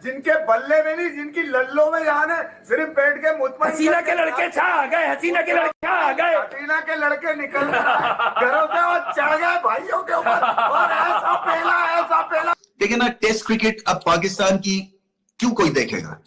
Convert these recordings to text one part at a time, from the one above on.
जिनके बल्ले में नहीं, जिनकी लल्लों में जान है, सिर्फ बैठ के मुतमईन हसीना के लड़के छा आ गए, हसीना के लड़के छा आ गए, हसीना के लड़के निकल घरों से और चढ़ गए भाइयों के ऊपर, और ऐसा पहला। लेकिन ना टेस्ट क्रिकेट अब पाकिस्तान की क्यों कोई देखेगा?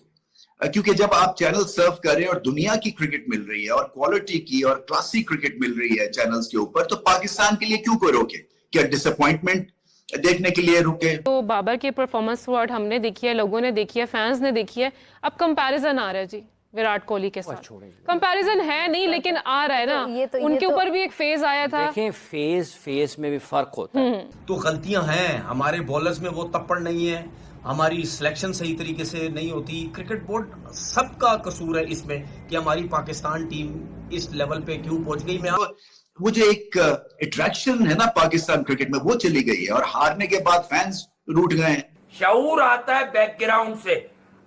क्योंकि जब आप चैनल सर्व कर रहे हैं और दुनिया की क्रिकेट मिल रही है और क्वालिटी की और क्लासिक क्रिकेट मिल रही है चैनल्स के ऊपर, तो पाकिस्तान के लिए क्यों कोई रोके? क्या डिसअपॉइंटमेंट देखने के लिए रुके? तो बाबर की परफॉर्मेंस थ्रूआउट हमने देखी है, लोगों ने देखी है, फैंस ने देखी है। अब कंपैरिजन आ रहा है जी विराट कोहली के साथ। कंपैरिजन है नहीं, लेकिन आ रहा है ना। उनके ऊपर भी एक फेज आया था। देखें फेज में भी फर्क होता है। तो गलतियां हैं हमारे बॉलर्स में, वो तप्पड़ नहीं है, हमारी सिलेक्शन सही तरीके से नहीं होती। क्रिकेट बोर्ड सबका कसूर है इसमें कि हमारी पाकिस्तान टीम इस लेवल पे क्यों पहुंच गई। मैं वो जो एक अट्रैक्शन है ना पाकिस्तान क्रिकेट में, वो चली गई है और हारने के बाद फैंस रूठ गए हैं। शऊर आता है बैकग्राउंड से।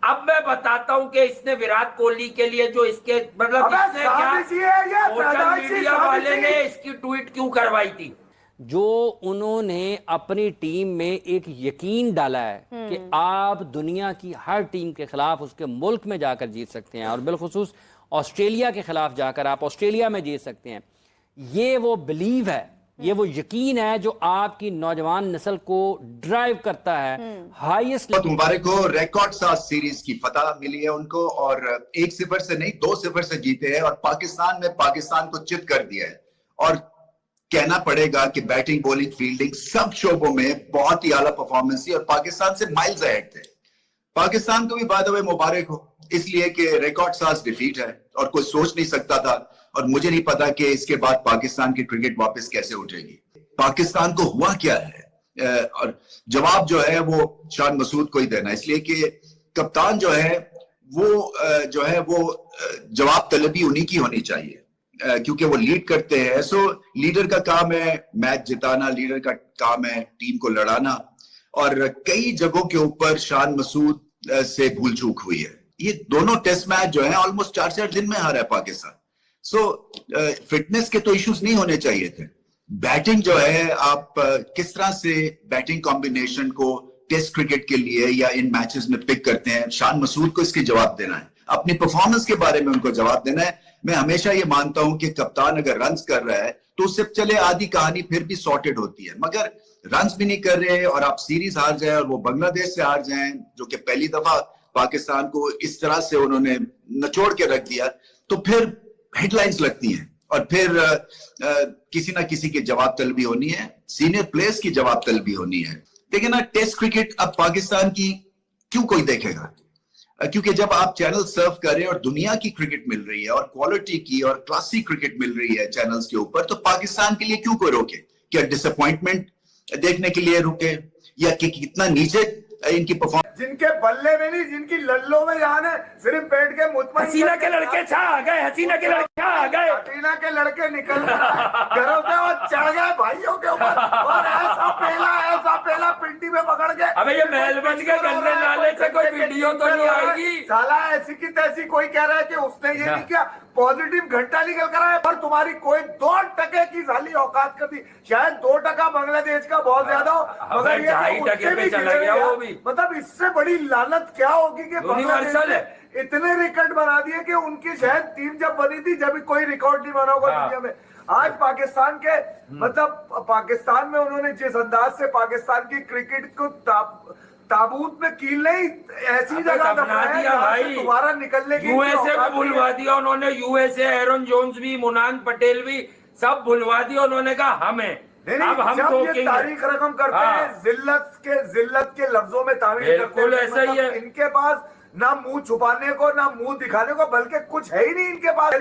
अब मैं बताता हूं कि इसने विराट कोहली के लिए जो इसके मतलब इसने क्या सोशल मीडिया वाले ने इसकी ट्वीट क्यों करवाई थी, जो उन्होंने अपनी टीम में एक यकीन डाला है कि आप दुनिया की हर टीम के खिलाफ उसके मुल्क में जाकर जीत सकते हैं, और बिलखुसूस ऑस्ट्रेलिया के खिलाफ जाकर आप ऑस्ट्रेलिया में जीत सकते हैं। ये वो बिलीव है, ये वो यकीन है जो आपकी नौजवान नस्ल को ड्राइव करता है हाईएस्ट। बहुत मुबारक हो, रिकॉर्ड 7 सीरीज की फतह मिली है उनको, और 1-0 से नहीं 2-0 से जीते हैं और पाकिस्तान में पाकिस्तान को चित कर दिया है। और कहना पड़ेगा कि बैटिंग, बॉलिंग, फील्डिंग सब शोबों में बहुत ही आला परफॉर्मेंस थी और पाकिस्तान से माइल्स अहेड थे। पाकिस्तान को भी बाय द वे मुबारक हो, इसलिए कि रिकॉर्ड 7 डिफीट है और कोई सोच नहीं सकता था, और मुझे नहीं पता कि इसके बाद पाकिस्तान की क्रिकेट वापस कैसे उठेगी। पाकिस्तान को हुआ क्या है, और जवाब जो है वो शान मसूद को ही देना, इसलिए कि कप्तान जो है वो जवाब तलबी उन्हीं की होनी चाहिए, क्योंकि वो लीड करते हैं। सो लीडर का काम है मैच जिताना, लीडर का काम है टीम को लड़ाना, और कई जगहों के ऊपर शान मसूद से भूल चूक हुई है। ये दोनों टेस्ट मैच जो है ऑलमोस्ट 4-4 दिन में हारा है पाकिस्तान। सो फिटनेस के तो इश्यूज नहीं होने चाहिए थे। बैटिंग जो है, आप किस तरह से बैटिंग कॉम्बिनेशन को टेस्ट क्रिकेट के लिए या इन मैचेस में पिक करते हैं, शान मसूद को इसके जवाब देना है, अपनी परफॉर्मेंस के बारे में उनको जवाब देना है। मैं हमेशा ये मानता हूं कि कप्तान अगर रन्स कर रहा है तो उससे चले आधी कहानी फिर भी सॉर्टेड होती है, मगर रन्स भी नहीं कर रहे और आप सीरीज हार जाए और वो बांग्लादेश से हार जाएं, जो कि पहली दफा पाकिस्तान को इस तरह से उन्होंने नचोड़ के रख दिया, तो फिर हेडलाइंस लगती हैं और फिर किसी ना किसी की जवाब तलबी होनी है, सीनियर प्लेयर्स की जवाब तलबी होनी है। लेकिन ना टेस्ट क्रिकेट अब पाकिस्तान की क्यों कोई देखेगा? क्योंकि जब आप चैनल सर्व कर रहे हैं और दुनिया की क्रिकेट मिल रही है और क्वालिटी की और क्लासिक क्रिकेट मिल रही है चैनल्स के ऊपर, तो पाकिस्तान के लिए क्यों कोई रोके? क्या डिसअपॉइंटमेंट देखने के लिए रुके, या कि कितना नीचे इनकी परफॉर्मेंस? जिनके बल्ले में नहीं, जिनकी लल्लों में जान है, सिर्फ बैठ के मुतमईन हसीना के लड़के छा आ गए, हसीना के लड़के छा आ गए, हसीना के लड़के निकल घरों से और चढ़ गए भाइयों के ऊपर, और ऐसा पहला पिंडी में पकड़ के। अबे ये महलगंज के गंदे नाले से कोई वीडियो तो नहीं आएगी? साला ऐसी की तैसी कोई कह रहा है कि उसने ये नहीं किया, पॉजिटिव घंटा निकल कर आया, पर तुम्हारी कोई 2% की साली औकात कर दी। शायद 2% बांग्लादेश का बहुत ज्यादा हो, मगर ये 2.5% पे चला गया वो भी। मतलब इससे बड़ी लानत क्या होगी कि बांग्लादेश यूनिवर्सल ने है। इतने रिकॉर्ड बना दिए कि उनकी शायद टीम जब बनी थी जब कोई रिकॉर्ड नहीं बना होगा दुनिया में। आज पाकिस्तान के मतलब पाकिस्तान में उन्होंने जिस अंदाज से पाकिस्तान की क्रिकेट को ताबूत में कील नहीं, ऐसी जगह दफना दिया भाई, दोबारा निकलने की यूएसए को भुलवा दिया उन्होंने। यूएसए, एरन जोन्स भी, मुनान पटेल भी सब भुलवा दिया उन्होंने। कहा हम हैं, अब हम जब तो ये तारीख रकम करते हैं, जिल्लत के लफ्जों में तामीर करते हैं, ऐसा ही है। इनके पास ना मुंह छुपाने को ना मुंह दिखाने को, बल्कि कुछ है ही नहीं इनके पास।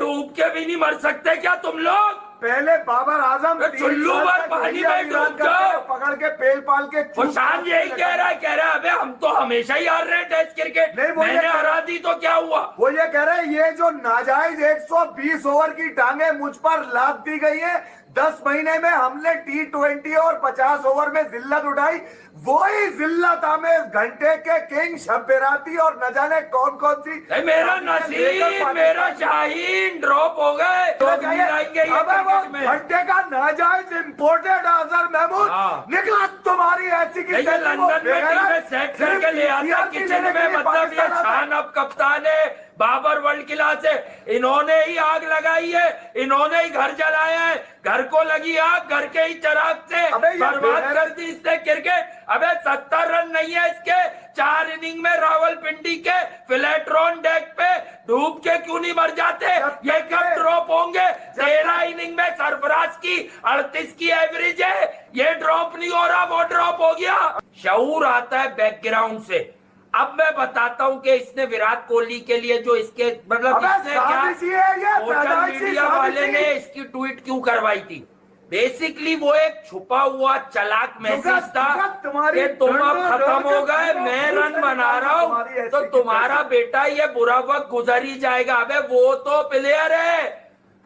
डूब के भी नहीं मर सकते क्या तुम लोग? पहले बाबर आजम चुल्लू भर पानी में डूब जाओ, पकड़ के पेल पाल के। शान यही कह रहा है अबे हम तो हमेशा ही हार रहे हैं टेस्ट क्रिकेट, मैंने हरा दी तो क्या हुआ? वो ये कह रहे हैं ये जो नाजायज 120 ओवर की टांगे मुझ पर लाद दी गई है, 10 महीने में हमने T20 और 50 ओवर में जिल्लत उठाई, वही जिल्लत हमें घंटे के किंग शब्बेराती और न जाने कौन कौन सी मेरा नसीब, मेरा शाहीन ड्रॉप हो गए तो घंटे का नाजायज इम्पोर्टेड अजहर महमूद निकला तुम्हारी ऐसी की लंदन में सेट करके ले आता किचन में, मतलब ये शान अब कप्तान है, बाबर वर्ल्ड क्लास है, इन्होंने ही आग लगाई है, इन्होंने ही घर जलाया है, घर को लगी आग, घर के ही चिराग से बर्बाद कर दी इसने क्रिकेट। अबे 70 रन नहीं है इसके 4 इनिंग में, रावलपिंडी के फिलेट्रॉन डेक पे डूब के क्यों नहीं मर जाते? ये कब ड्रॉप होंगे? 13 इनिंग में सरफराज की 38 की एवरेज है, ये ड्रॉप नहीं हो रहा, वो ड्रॉप हो गया। शऊर आता है बैकग्राउंड से। अब मैं बताता हूं कि इसने विराट कोहली के लिए जो इसके मतलब इसने क्या सोशल मीडिया वाले ने इसकी ट्वीट क्यों करवाई थी। बेसिकली वो एक छुपा हुआ चालाक मैसेज था कि तुम अब खत्म हो गए, मैं रन बना रहा हूं तो तुम्हारा बेटा ये बुरा वक्त गुजर ही जाएगा। अबे वो तो प्लेयर है,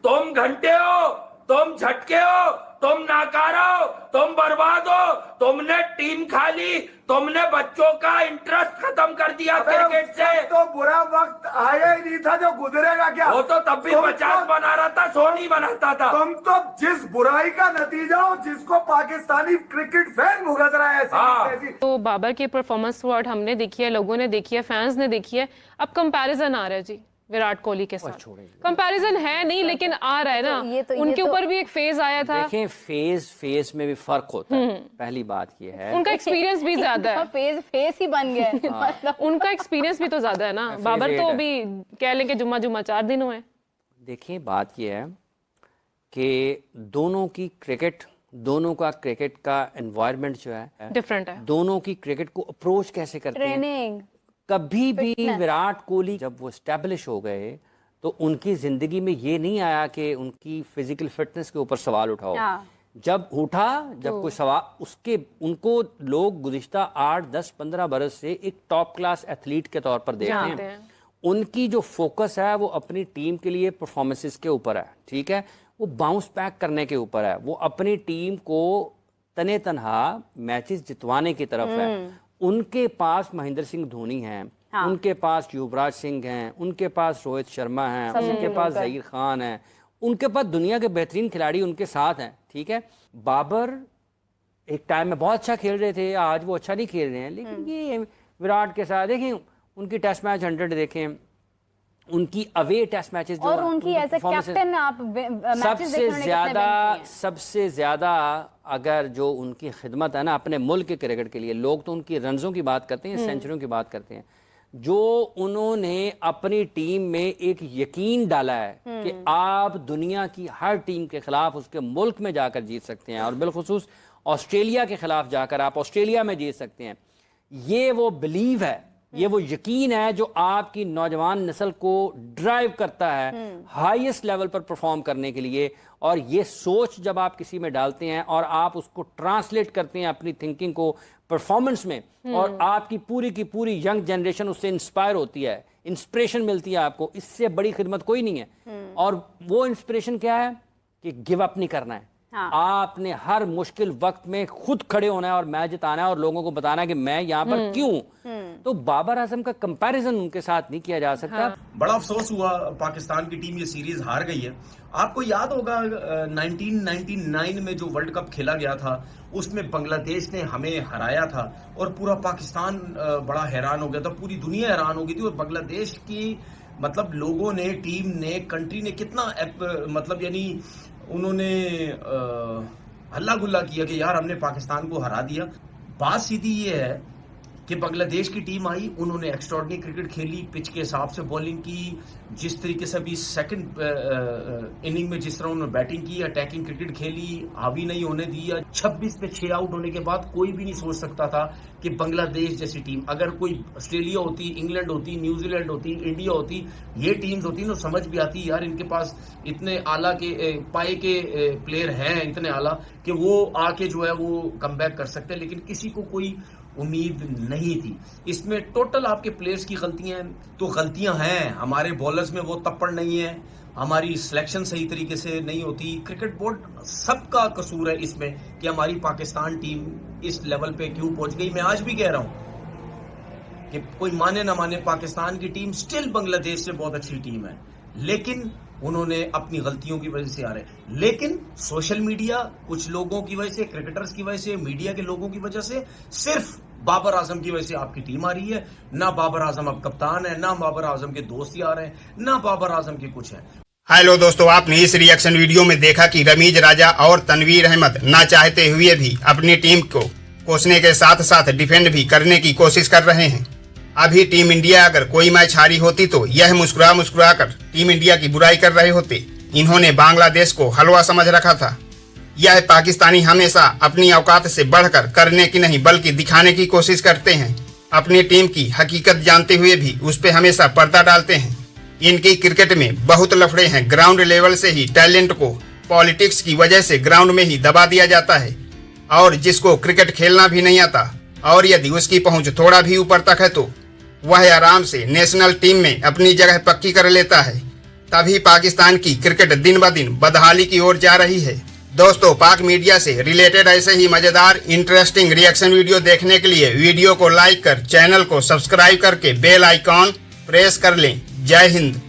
तुम घंटे हो, तुम झटके हो, तुम नाकारा हो, तुम बर्बाद हो, तुमने टीम खा ली, तुमने बच्चों का इंटरेस्ट खत्म कर दिया क्रिकेट से। तो बुरा वक्त आया ही नहीं था जो गुजरेगा क्या? वो तो तब भी 50 बना रहा था, 100 नहीं बनाता था। तुम तो जिस बुराई का नतीजा हो जिसको पाकिस्तानी क्रिकेट फैन भुगत रहा है। हाँ। तो बाबर की परफॉर्मेंस वर्ड हमने देखी है, लोगों ने देखी है, फैंस ने देखी है। अब कंपैरिजन आ रहा है जी विराट कोहली के साथ। कंपैरिजन है नहीं लेकिन आ रहा है ना, उनके ऊपर भी एक फेज आया था। देखें फेज में भी फर्क होता है। पहली बात ये है उनका एक्सपीरियंस भी ज्यादा है, फेस ही बन गया है। मतलब उनका एक्सपीरियंस भी तो ज्यादा है ना। बाबर तो अभी कह लें कि जुम्मा 4 दिन हुए। देखिए बात ये है कि दोनों का क्रिकेट का एनवायरनमेंट जो है डिफरेंट है। दोनों की क्रिकेट को अप्रोच कैसे करते हैं। ट्रेनिंग कभी भी विराट कोहली जब वो स्टैब्लिश हो गए तो उनकी जिंदगी में ये नहीं आया कि उनकी फिजिकल फिटनेस के ऊपर सवाल उठाओ। जब कोई सवाल उनको लोग गुज़िश्ता 8, 10, 15 बरस से एक टॉप क्लास एथलीट के तौर पर देखते हैं। उनकी जो फोकस है वो अपनी टीम के लिए परफॉर्मेंसेस के ऊपर है, ठीक है, वो बाउंस बैक करने के ऊपर है, वो अपनी टीम को तने तनहा मैचेस जितवाने की तरफ है। उनके पास महेंद्र सिंह धोनी हैं, उनके पास युवराज सिंह हैं, उनके पास रोहित शर्मा हैं, उनके पास जहीर खान हैं, उनके पास दुनिया के बेहतरीन खिलाड़ी उनके साथ हैं, ठीक है। बाबर एक टाइम में बहुत अच्छा खेल रहे थे, आज वो अच्छा नहीं खेल रहे हैं, लेकिन ये विराट के साथ देखें उनकी टेस्ट मैच 100 देखें, उनकी अवे टेस्ट मैचेस और उनकी ऐसे कैप्टन आप सबसे ज्यादा अगर जो उनकी खिदमत है ना अपने मुल्क के क्रिकेट के लिए, लोग तो उनकी रन्सों की बात करते हैं, सेंचुरियों की बात करते हैं, जो उन्होंने अपनी टीम में एक यकीन डाला है कि आप दुनिया की हर टीम के खिलाफ उसके मुल्क में जाकर जीत सकते हैं, और बिलखुसूस ऑस्ट्रेलिया के खिलाफ जाकर आप ऑस्ट्रेलिया में जीत सकते हैं। ये वो बिलीव है, ये वो यकीन है जो आपकी नौजवान नस्ल को ड्राइव करता है हाईएस्ट लेवल पर परफॉर्म करने के लिए। और ये सोच जब आप किसी में डालते हैं और आप उसको ट्रांसलेट करते हैं अपनी थिंकिंग को परफॉर्मेंस में, और आपकी पूरी की पूरी यंग जनरेशन उससे इंस्पायर होती है, इंस्पिरेशन मिलती है आपको, इससे बड़ी खिदमत कोई नहीं है। और वो इंस्पिरेशन क्या है कि गिव अप नहीं करना है। आपने हर मुश्किल वक्त में खुद खड़े होना है और मैच जिताना है और लोगों को बताना है कि मैं यहाँ पर क्यों। तो बाबर आजम का कंपैरिजन उनके साथ नहीं किया जा सकता। बड़ा अफसोस हुआ पाकिस्तान की टीम ये सीरीज हार गई है। आपको याद होगा 1999 में जो वर्ल्ड कप खेला गया था उसमें बांग्लादेश ने हमें हराया था और पूरा पाकिस्तान बड़ा हैरान हो गया था, पूरी दुनिया हैरान हो गई थी। और बांग्लादेश की मतलब लोगों ने, टीम ने, कंट्री ने कितना मतलब यानी उन्होंने हल्ला गुल्ला किया कि यार हमने पाकिस्तान को हरा दिया। बात सीधी ये है कि बांग्लादेश की टीम आई, उन्होंने एक्स्ट्राऑर्डिनरी क्रिकेट खेली, पिच के हिसाब से बॉलिंग की, जिस तरीके से अभी सेकंड इनिंग में जिस तरह उन्होंने बैटिंग की, अटैकिंग क्रिकेट खेली, हावी नहीं होने दिया। 26 पे 6 आउट होने के बाद कोई भी नहीं सोच सकता था कि बांग्लादेश जैसी टीम, अगर कोई ऑस्ट्रेलिया होती, इंग्लैंड होती, न्यूजीलैंड होती, इंडिया होती, ये टीम्स होती तो समझ भी आती यार इनके पास इतने आला के पाए के प्लेयर हैं, इतने आला कि वो आके जो है वो कम बैक कर सकते हैं। लेकिन किसी को कोई उम्मीद नहीं थी। इसमें टोटल आपके प्लेयर्स की गलतियां हैं, तो गलतियां हैं। हमारे बॉलर्स में वो तप्पड़ नहीं है, हमारी सिलेक्शन सही तरीके से नहीं होती। क्रिकेट बोर्ड सबका कसूर है इसमें कि हमारी पाकिस्तान टीम इस लेवल पे क्यों पहुंच गई। मैं आज भी कह रहा हूं कि कोई माने ना माने, पाकिस्तान की टीम स्टिल बांग्लादेश से बहुत अच्छी टीम है, लेकिन उन्होंने अपनी गलतियों की वजह से आ रहे। लेकिन सोशल मीडिया कुछ लोगों की वजह से, क्रिकेटर्स की वजह से, मीडिया के लोगों की वजह से, सिर्फ बाबर आजम की वजह से आपकी टीम आ रही है। ना बाबर आजम अब कप्तान है, ना बाबर आजम के दोस्त आ रहे हैं, ना बाबर आजम के कुछ है। हेलो दोस्तों, आपने इस रिएक्शन वीडियो में देखा कि रमीज राजा और तनवीर अहमद ना चाहते हुए भी अपनी टीम को कोसने के साथ साथ डिफेंड भी करने की कोशिश कर रहे हैं। अभी टीम इंडिया अगर कोई मैच हारी होती तो यह मुस्कुरा कर टीम इंडिया की बुराई कर रहे होते। इन्होंने बांग्लादेश को हलवा समझ रखा था। यह पाकिस्तानी हमेशा अपनी औकात से बढ़कर करने की नहीं बल्कि दिखाने की कोशिश करते हैं। अपनी टीम की हकीकत जानते हुए भी उस पर हमेशा पर्दा डालते हैं। इनकी क्रिकेट में बहुत लफड़े हैं। ग्राउंड लेवल से ही टैलेंट को पॉलिटिक्स की वजह से ग्राउंड में ही दबा दिया जाता है, और जिसको क्रिकेट खेलना भी नहीं आता और यदि उसकी पहुंच थोड़ा भी ऊपर तक है तो वह आराम से नेशनल टीम में अपनी जगह पक्की कर लेता है। तभी पाकिस्तान की क्रिकेट दिन ब दिन बदहाली की ओर जा रही है। दोस्तों, पाक मीडिया से रिलेटेड ऐसे ही मजेदार इंटरेस्टिंग रिएक्शन वीडियो देखने के लिए वीडियो को लाइक कर चैनल को सब्सक्राइब करके बेल आइकॉन प्रेस कर लें। जय हिंद।